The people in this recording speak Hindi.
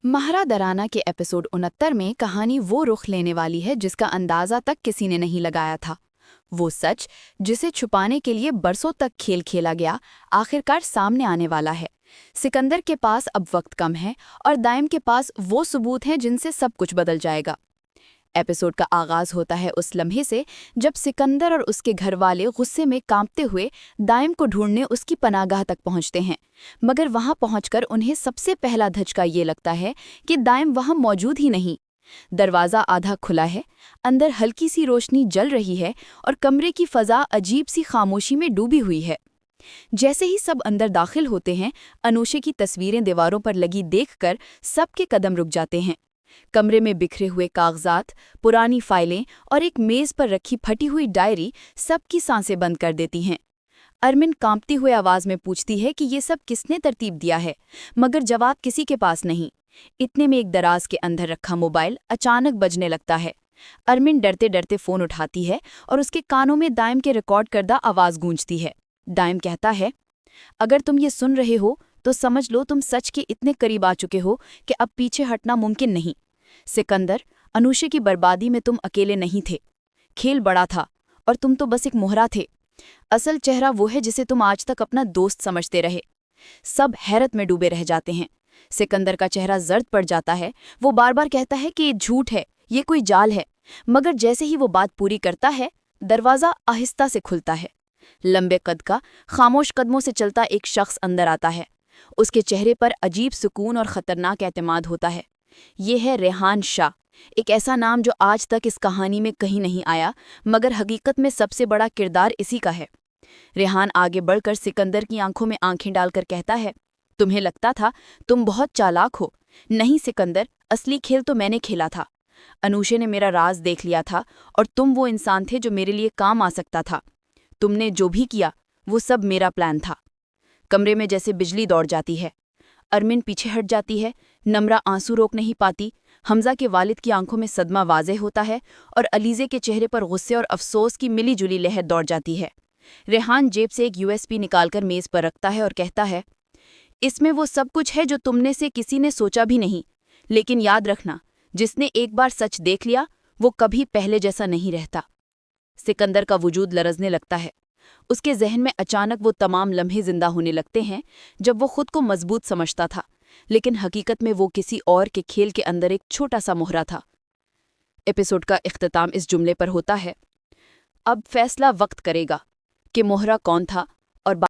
महारा दराना के एपिसोड 69 में कहानी वो रुख लेने वाली है जिसका अंदाजा तक किसी ने नहीं लगाया था। वो सच जिसे छुपाने के लिए बरसों तक खेल खेला गया आखिरकार सामने आने वाला है। सिकंदर के पास अब वक्त कम है और दाइम के पास वो सबूत हैं जिनसे सब कुछ बदल जाएगा। एपिसोड का आगाज होता है उस लम्हे से जब सिकंदर और उसके घरवाले गुस्से में कांपते हुए दाइम को ढूंढने उसकी पनाहगाह तक पहुंचते हैं। मगर वहां पहुंचकर उन्हें सबसे पहला धचका ये लगता है कि दाइम वहां मौजूद ही नहीं। दरवाज़ा आधा खुला है, अंदर हल्की सी रोशनी जल रही है और कमरे की फजा अजीब सी खामोशी में डूबी हुई है। जैसे ही सब अंदर दाखिल होते हैं, अनुषे की तस्वीरें दीवारों पर लगी देखकर सबके कदम रुक जाते हैं। कमरे में बिखरे हुए कागजात, पुरानी फाइलें और एक मेज पर रखी फटी हुई डायरी सबकी सांसें बंद कर देती हैं। अरमिन कांपती हुई आवाज में पूछती है कि ये सब किसने तरतीब दिया है, मगर जवाब किसी के पास नहीं। इतने में एक दराज के अंदर रखा मोबाइल अचानक बजने लगता है। अरमिन डरते डरते फोन उठाती है और उसके कानों में दाइम के रिकॉर्ड करदा आवाज गूंजती है। दाइम कहता है, अगर तुम ये सुन रहे हो तो समझ लो तुम सच के इतने करीब आ चुके हो कि अब पीछे हटना मुमकिन नहीं। सिकंदर, अनुषे की बर्बादी में तुम अकेले नहीं थे। खेल बड़ा था और तुम तो बस एक मोहरा थे। असल चेहरा वो है जिसे तुम आज तक अपना दोस्त समझते रहे। सब हैरत में डूबे रह जाते हैं। सिकंदर का चेहरा जर्द पड़ जाता है। वो बार बार कहता है कि ये झूठ है, ये कोई जाल है। मगर जैसे ही वो बात पूरी करता है, दरवाज़ा आहिस्ता से खुलता है। लंबे कद का, खामोश कदमों से चलता एक शख्स अंदर आता है। उसके चेहरे पर अजीब सुकून और खतरनाक एतमाद होता है। ये है रेहान शाह, एक ऐसा नाम जो आज तक इस कहानी में कहीं नहीं आया, मगर हकीकत में सबसे बड़ा किरदार इसी का है। रेहान आगे बढ़कर सिकंदर की आंखों में आंखें डालकर कहता है, तुम्हें लगता था तुम बहुत चालाक हो। नहीं सिकंदर, असली खेल तो मैंने खेला था। अनुषे ने मेरा राज देख लिया था और तुम वो इंसान थे जो मेरे लिए काम आ सकता था। तुमने जो भी किया वो सब मेरा प्लान था। कमरे में जैसे बिजली दौड़ जाती है। अरमिन पीछे हट जाती है। नम्रा आंसू रोक नहीं पाती। हमजा के वालिद की आंखों में सदमा वाज़े होता है और अलीज़े के चेहरे पर गुस्से और अफसोस की मिली जुली लहर दौड़ जाती है। रेहान जेब से एक यूएसबी निकालकर मेज़ पर रखता है और कहता है, इसमें वो सब कुछ है जो तुमने से किसी ने सोचा भी नहीं। लेकिन याद रखना, जिसने एक बार सच देख लिया वो कभी पहले जैसा नहीं रहता। सिकंदर का वजूद लरजने लगता है। उसके जहन में अचानक वो तमाम लम्हे जिंदा होने लगते हैं जब वो खुद को मजबूत समझता था, लेकिन हकीकत में वो किसी और के खेल के अंदर एक छोटा सा मोहरा था। एपिसोड का इख्तिताम इस जुमले पर होता है, अब फैसला वक्त करेगा कि मोहरा कौन था